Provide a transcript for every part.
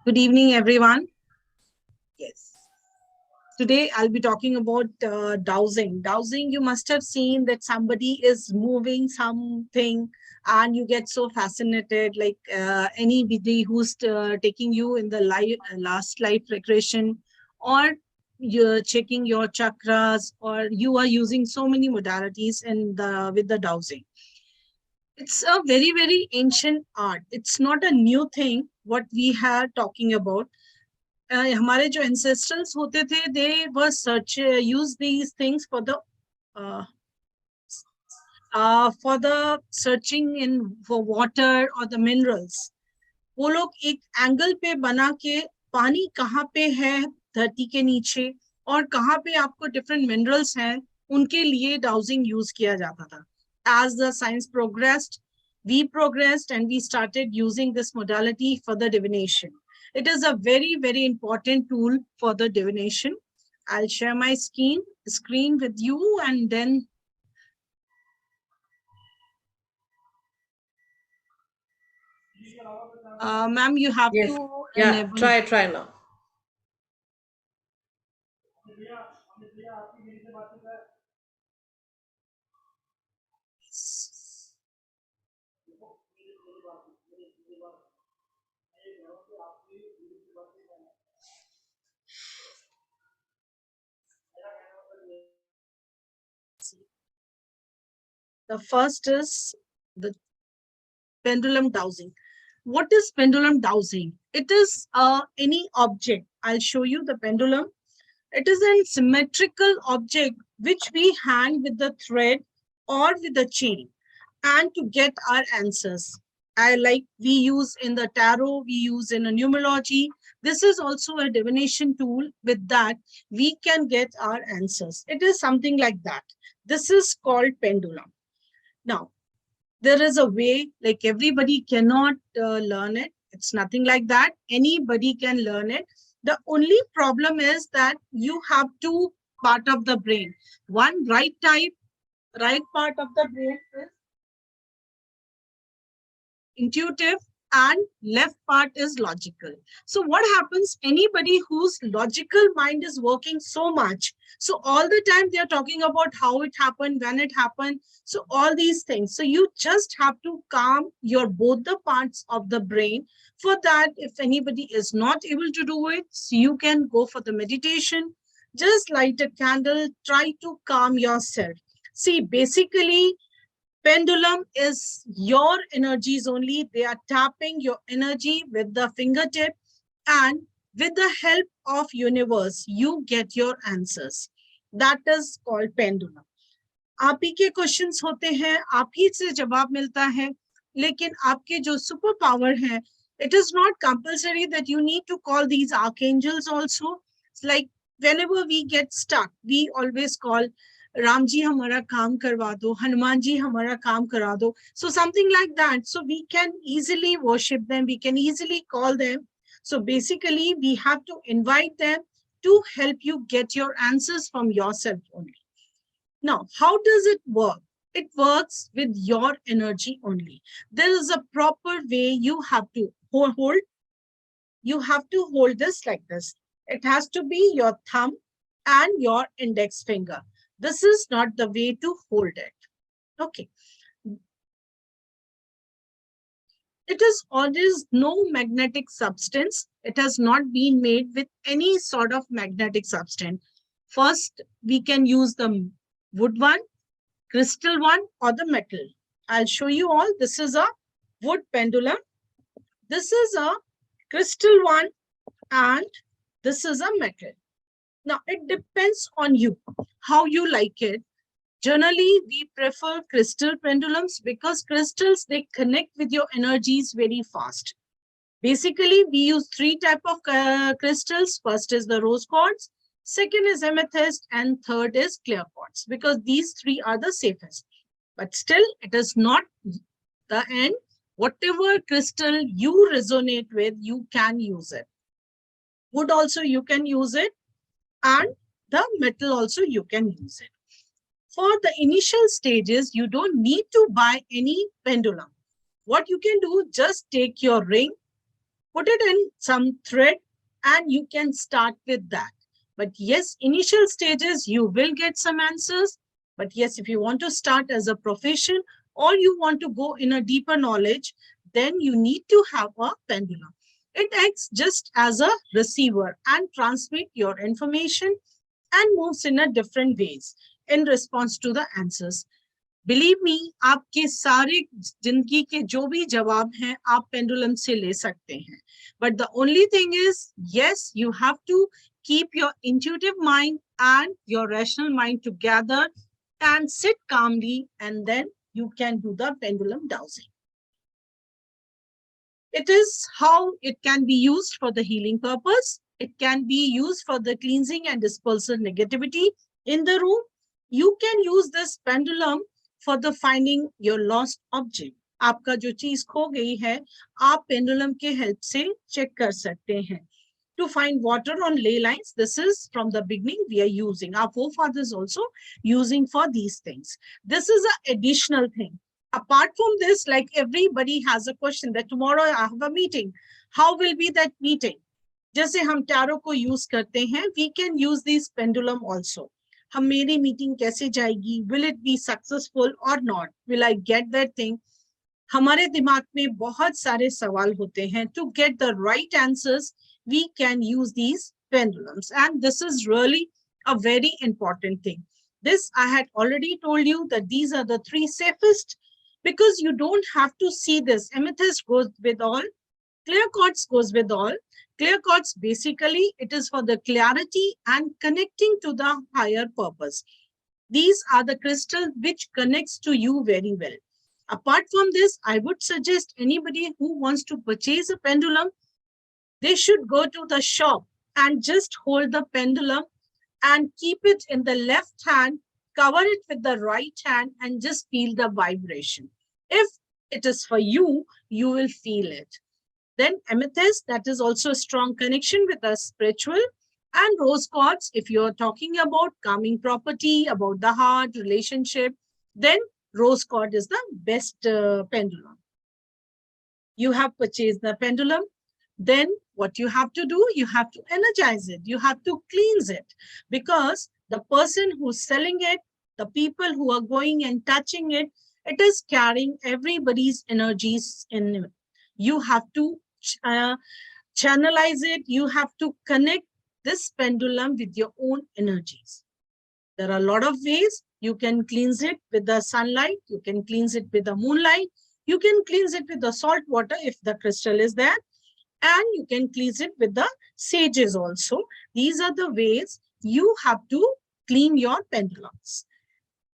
Good evening, everyone. Yes. Today I'll be talking about dowsing. Dowsing, you must have seen that somebody is moving something and you get so fascinated, like anybody who's taking you in the last life regression, or you're checking your chakras, or you are using so many modalities in the with the dowsing. It's a very, very ancient art. It's not a new thing what we are talking about. हमारे जो ancestors होते थे, they were use these things uh, for the searching in for water or the minerals. वो लोग एक angle पे बना के पानी कहाँ पे है धरती के नीचे और कहाँ पे आपको डिफरेंट मिनरल्स हैं, उनके लिए डाउजिंग यूज किया जाता था. As the science progressed, we progressed and we started using this modality for the divination. It is a very, very important tool for the divination. I'll share my screen with you, and then ma'am, you have Yes. to Yeah. enable. Try now. The first is the pendulum dowsing. What is pendulum dowsing? It is any object. I'll show you the pendulum. It is a symmetrical object which we hang with the thread or with the chain and to get our answers. I like we use in the tarot, we use in a numerology. This is also a divination tool. With that, we can get our answers. It is something like that. This is called pendulum. Now, there is a way, like everybody cannot learn it. It's nothing like that. Anybody can learn it. The only problem is that you have two part of the brain. One right part of the brain is intuitive, and left part is logical. So what happens, anybody whose logical mind is working so much, so all the time they are talking about how it happened, when it happened, so all these things. So you just have to calm your both the parts of the brain. For that, if anybody is not able to do it, so you can go for the meditation. Just light a candle, try to calm yourself. See, basically pendulum is your energies only. They are tapping your energy with the fingertip, and with the help of universe, you get your answers. That is called pendulum. आप ही के questions होते हैं, आप ही से जवाब मिलता है, लेकिन आपके जो सुपर पावर है, it is not compulsory that you need to call these archangels also. It's like whenever we get stuck, we always call Ram ji हमारा काम करवा दो, हनुमान जी हमारा काम करा दो. So something like that. So we can easily worship them, we can easily call them. So basically, we have to invite them to help you get your answers from yourself only. Now, how does it work? It works with your energy only. There is a proper way you have to hold. You have to hold this like this. It has to be your thumb and your index finger. This is not the way to hold it. Okay. It is always no magnetic substance. It has not been made with any sort of magnetic substance. First, we can use the wood one, crystal one, or the metal. I'll show you all. This is a wood pendulum. This is a crystal one, and this is a metal. Now, it depends on you, how you like it. Generally, we prefer crystal pendulums because crystals, they connect with your energies very fast. Basically, we use three type of crystals. First is the rose quartz, second is amethyst, and third is clear quartz, because these three are the safest. But still, it is not the end. Whatever crystal you resonate with, you can use it. Wood also you can use it, and the metal also you can use it. For the initial stages, you don't need to buy any pendulum. What you can do, just take your ring, put it in some thread and you can start with that. But yes, initial stages, you will get some answers. But yes, if you want to start as a profession or you want to go in a deeper knowledge, then you need to have a pendulum. It acts just as a receiver and transmit your information and moves in a different ways in response to the answers. Believe me, आपके सारे जिंदगी के जो भी जवाब हैं आप pendulum से ले सकते हैं. But the only thing is, yes, you have to keep your intuitive mind and your rational mind together and sit calmly, and then you can do the pendulum dowsing. It is how it can be used for the healing purpose. It can be used for the cleansing and dispersal negativity in the room. You can use this pendulum for the finding your lost object. आपका जो चीज खो गई है, आप pendulum के help से check कर सकते हैं. To find water on ley lines, this is from the beginning we are using. Our forefathers also using for these things. This is an additional thing. Apart from this, like everybody has a question that tomorrow I have a meeting. How will be that meeting? जैसे हम tarot को use करते हैं, we can use this pendulum also. हम मेरी meeting कैसे जाएगी? Will it be successful or not? Will I get that thing? हमारे दिमाग में बहुत सारे सवाल होते हैं. To get the right answers, we can use these pendulums, and this is really a very important thing. This I had already told you that these are the 3 safest, because you don't have to see this. Amethyst goes with all, clear quartz goes with all. Clear quartz, basically, it is for the clarity and connecting to the higher purpose. These are the crystals which connects to you very well. Apart from this, I would suggest anybody who wants to purchase a pendulum, they should go to the shop and just hold the pendulum and keep it in the left hand, cover it with the right hand, and just feel the vibration. If it is for you, you will feel it. Then amethyst, that is also a strong connection with the spiritual. And rose quartz, if you're talking about calming property, about the heart, relationship, then rose quartz is the best pendulum. You have purchased the pendulum. Then what you have to do, you have to energize it. You have to cleanse it, because the person who's selling it, the people who are going and touching it, it is carrying everybody's energies in it. You have to channelize it. You have to connect this pendulum with your own energies. There are a lot of ways. You can cleanse it with the sunlight. You can cleanse it with the moonlight. You can cleanse it with the salt water if the crystal is there. And you can cleanse it with the sages also. These are the ways you have to clean your pendulums.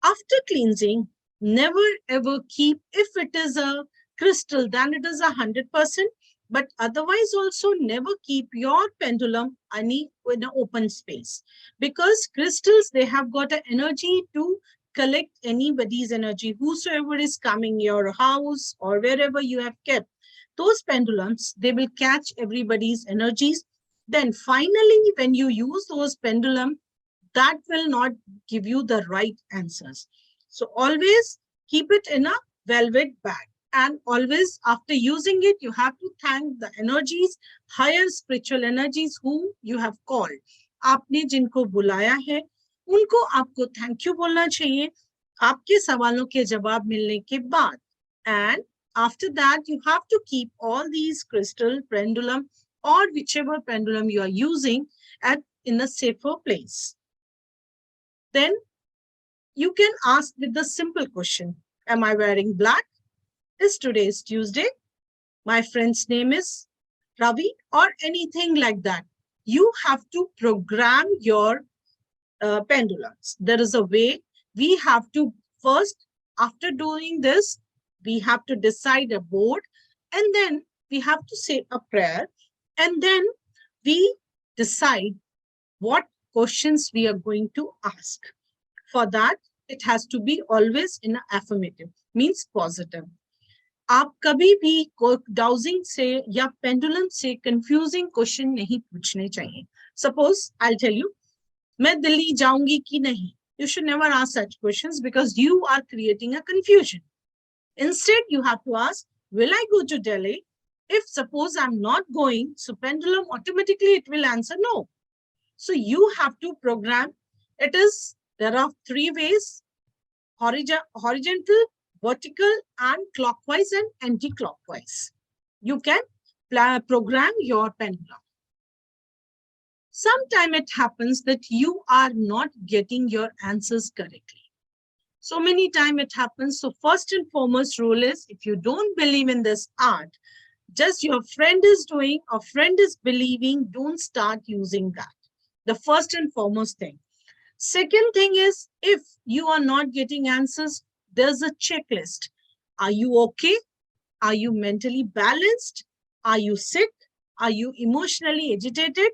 After cleansing, never ever keep, if it is a crystal, then it is 100%. But otherwise also never keep your pendulum in an open space, because crystals, they have got an energy to collect anybody's energy, whosoever is coming your house or wherever you have kept those pendulums, they will catch everybody's energies. Then finally, when you use those pendulum, that will not give you the right answers. So always keep it in a velvet bag. And always after using it, you have to thank the energies, higher spiritual energies who you have called. आपने जिनको बुलाया है, उनको आपको thank you बोलना चाहिए, आपके सवालों के जवाब मिलने के बाद. And after that, you have to keep all these crystal pendulum or whichever pendulum you are using in a safer place. Then you can ask with the simple question, am I wearing black? Is today's Tuesday? My friend's name is Ravi, or anything like that. You have to program your pendulums. There is a way. We have to first, after doing this, we have to decide a board, and then we have to say a prayer, and then we decide what questions we are going to ask. For that, it has to be always in an affirmative, means positive. आप कभी भी dowsing से या pendulum से confusing question नहीं पूछने चाहिए. Suppose I tell you, मैं दिल्ली जाऊंगी कि नहीं. You should never ask such questions, because you are creating a confusion. Instead, you have to ask, will I go to Delhi? If suppose I'm not going, so pendulum automatically it will answer no. So you have to program. There are 3 ways: horizontal, vertical, and clockwise and anti-clockwise. You can program your pendulum. Sometimes it happens that you are not getting your answers correctly. So many times it happens. So first and foremost rule is, if you don't believe in this art, just your friend is doing, a friend is believing, don't start using that. The first and foremost thing. Second thing is, if you are not getting answers, there's a checklist. Are you okay? Are you mentally balanced? Are you sick? Are you emotionally agitated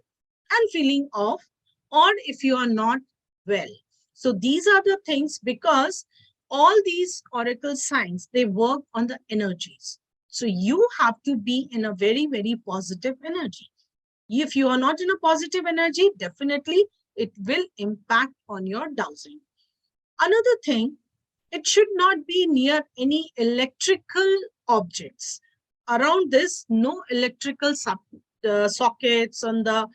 and feeling off? Or if you are not well. So these are the things, because all these oracle signs, they work on the energies. So you have to be in a very, very positive energy. If you are not in a positive energy, definitely it will impact on your dowsing. Another thing, it should not be near any electrical objects. Around this, no electrical sockets on the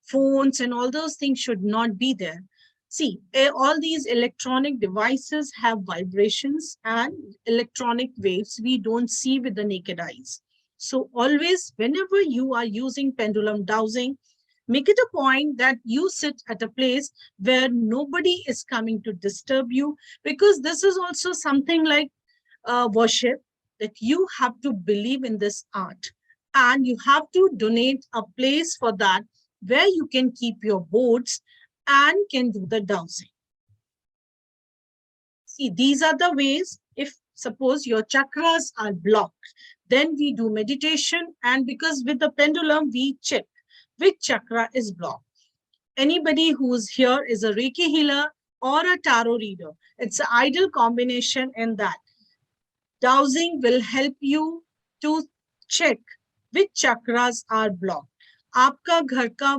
phones and all those things should not be there. See, all these electronic devices have vibrations and electronic waves we don't see with the naked eyes. So always, whenever you are using pendulum dowsing, make it a point that you sit at a place where nobody is coming to disturb you, because this is also something like worship, that you have to believe in this art and you have to donate a place for that where you can keep your boards and can do the dowsing. See, these are the ways. If suppose your chakras are blocked, then we do meditation, and because with the pendulum we check which chakra is blocked. Anybody who's here is a Reiki healer or a tarot reader. It's an ideal combination in that. Dowsing will help you to check which chakras are blocked. आपका घर का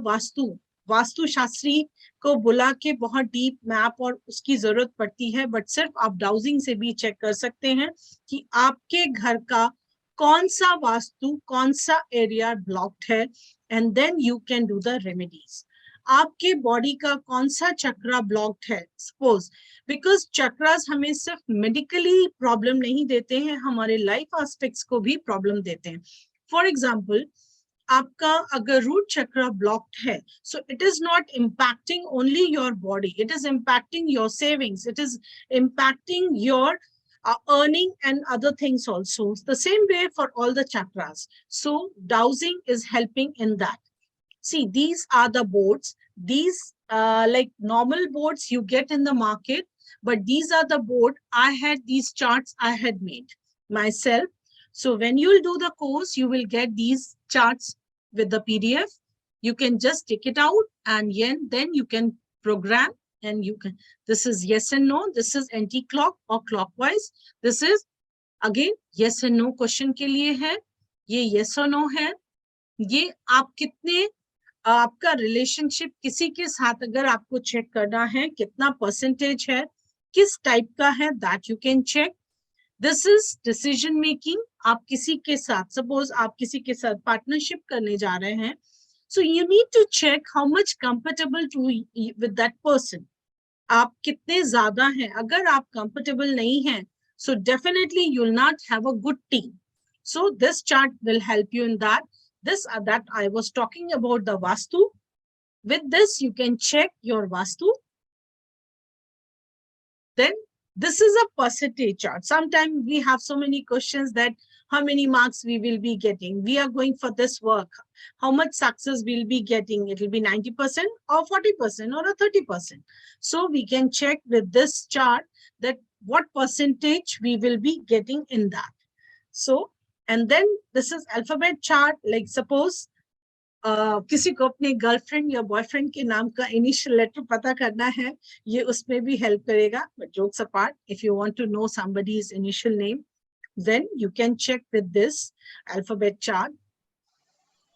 वास्तु शास्त्री को बुला के बहुत deep map और उसकी जरूरत पड़ती है, बट सिर्फ आप डाउजिंग से भी चेक कर सकते हैं कि आपके घर का कौन सा वास्तु, कौन सा एरिया ब्लॉक्ड है, and then you can do the remedies. आपके बॉडी का कौन सा चक्रा ब्लॉक्ड है, सपोज, बिकॉज चक्रास हमें सिर्फ मेडिकली प्रॉब्लम नहीं देते हैं, हमारे लाइफ एस्पेक्ट्स को भी प्रॉब्लम देते हैं. फॉर एग्जाम्पल, आपका अगर रूट चक्र ब्लॉक्ड है, so it is not impacting only your body, it is impacting your savings, it is impacting your earning and other things also. The same way for all the chakras. So dowsing is helping in that. See, these are the boards. These like normal boards you get in the market, but these are the board. I had these charts I had made myself. So when you'll do the course, you will get these charts with the PDF. You can just take it out and then you can program, and you can, this is yes and no, this is anti-clock or clockwise, this is again yes and no question के लिए है, ये yes or no है, ये आप कितने, आपका relationship किसी के साथ अगर आपको चेक करना है कितना परसेंटेज है, किस टाइप का है, that you can check. This is decision making. आप किसी के साथ, सपोज आप किसी के साथ पार्टनरशिप करने जा रहे हैं, so you need to check how much comfortable to with that person. आप कितने ज्यादा हैं. अगर आप comfortable नहीं हैं, so definitely you will not have a good team. So this chart will help you in that. This that I was talking about the Vastu. With this, you can check your Vastu. Then this is a percentage chart. Sometimes we have so many questions that how many marks we will be getting. We are going for this work. How much success we'll be getting? It will be 90% or 40% or a 30%. So we can check with this chart that what percentage we will be getting in that. So, and then this is alphabet chart. Like suppose किसी को अपने girlfriend या boyfriend के नाम का initial letter पता करना है, ये उसमें भी हेल्प करेगा. But jokes apart, if you want to know somebody's initial name, then you can check with this alphabet chart.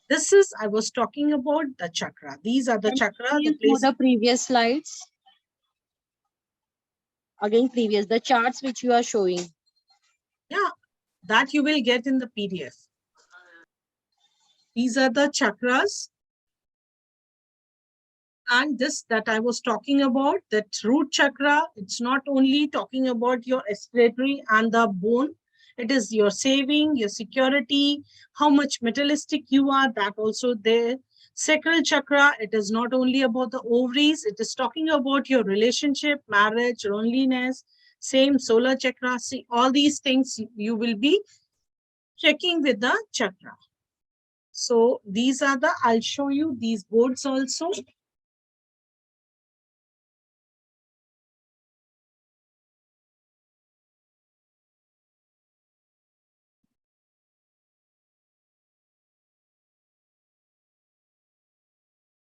This is, I was talking about the chakra. These are the chakra. The previous slides. Again, the charts which you are showing. Yeah, that you will get in the PDF. These are the chakras. And this that I was talking about, that root chakra, it's not only talking about your respiratory and the bone, it is your saving, your security, how much materialistic you are, that also there. Sacral chakra, it is not only about the ovaries, it is talking about your relationship, marriage, loneliness. Same solar chakra. See, all these things you will be checking with the chakra. So these are the, I'll show you these boards also.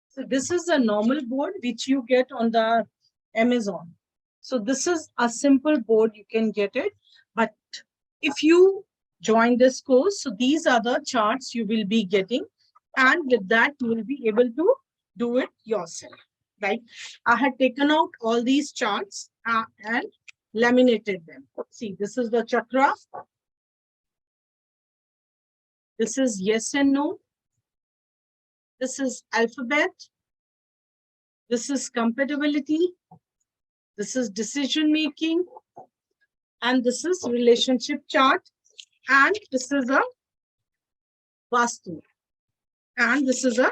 So this is a normal board which you get on the Amazon. So this is a simple board, you can get it. But if you join this course, so these are the charts you will be getting. And with that, you will be able to do it yourself. Right? I had taken out all these charts and laminated them. See, this is the chakra. This is yes and no. This is alphabet. This is compatibility. This is decision making. And this is relationship chart. And this is a Vastu. And this is a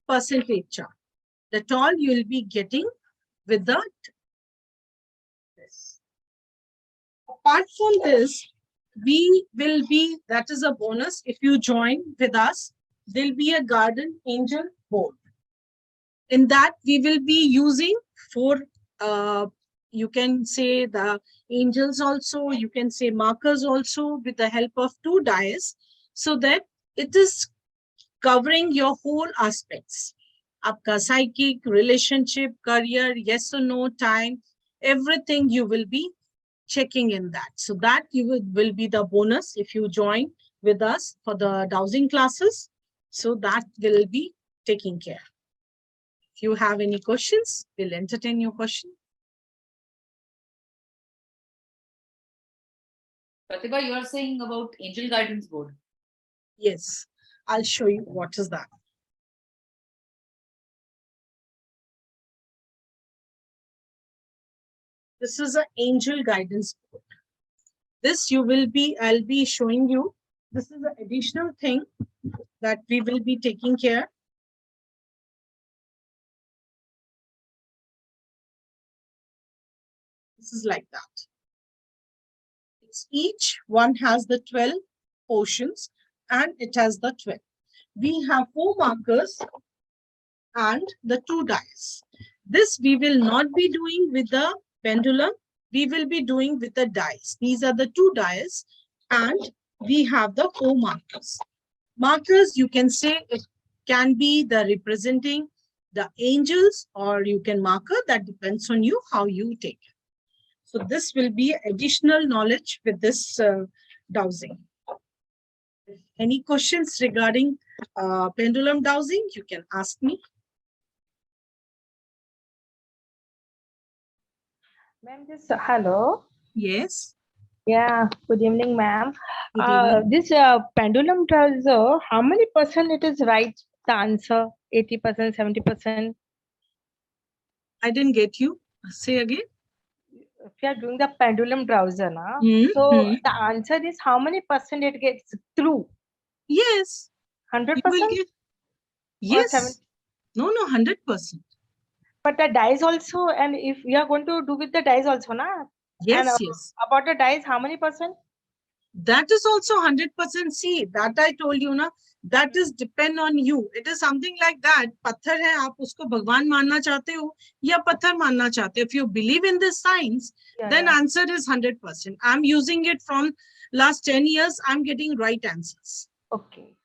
percentage chart. That all you will be getting with that. Apart from this, we will be, that is a bonus. If you join with us, there'll be a guardian angel board. In that, we will be using four, you can say the angels also, you can say markers also, with the help of 2 dice, so that it is covering your whole aspects. Aapka psychic, relationship, career, yes or no, time, everything you will be checking in that. So that you will be the bonus if you join with us for the dowsing classes. So that will be taking care. If you have any questions, we'll entertain your question. Pratibha, you are saying about angel guidance board. Yes, I'll show you what is that. This is an angel guidance board. This you will be, I'll be showing you. This is an additional thing that we will be taking care. This is like that. It's each one has the 12 portions and it has the 12. We have 4 markers and the 2 dice. This we will not be doing with the pendulum. We will be doing with the dice. These are the 2 dice and we have the 4 markers. Markers, you can say it can be the representing the angels or you can marker, that depends on you how you take it. So this will be additional knowledge with this dowsing. Any questions regarding pendulum dowsing, you can ask me. Ma'am, this hello. Yes. Yeah, good evening, ma'am. Good evening. This pendulum tells how many percent it is right, the answer, 80%, 70%. I didn't get you. Say again. If you are doing the pendulum browser now, so the answer is how many percent it gets through? Yes. 100%? Yes. No, 100%. But the dice also, and if you are going to do with the dice also, na? Yes, and, yes. About the dice, how many percent? That is also 100%. See, that I told you, na, that is depend on you. It is something like that. Patthar hai, aap usko bhagwan manna chahte ho, ya patthar manna chahte ho. If you believe in this science, then answer is 100%. I'm using it from last 10 years. I'm getting right answers. Okay.